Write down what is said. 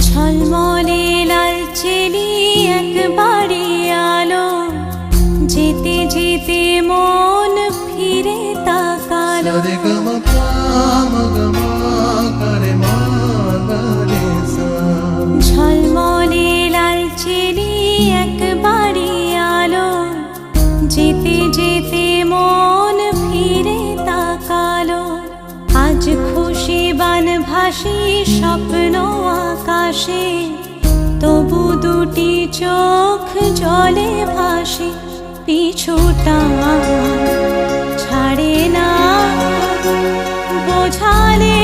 ঝলমলে লালচেলি একবারে আলো, যেতে যেতে মন ফিরে তাকালো। ঝলমলে লালচেলি একবারে আলো, যেতে যেতে মন ফিরে তাকালো। আজ খুশি বানভাসি স্বপ্ন আকাশে, তবু দুটি চোখ জলে ভাসে। পিছুটা ছাড়ে না বোঝালে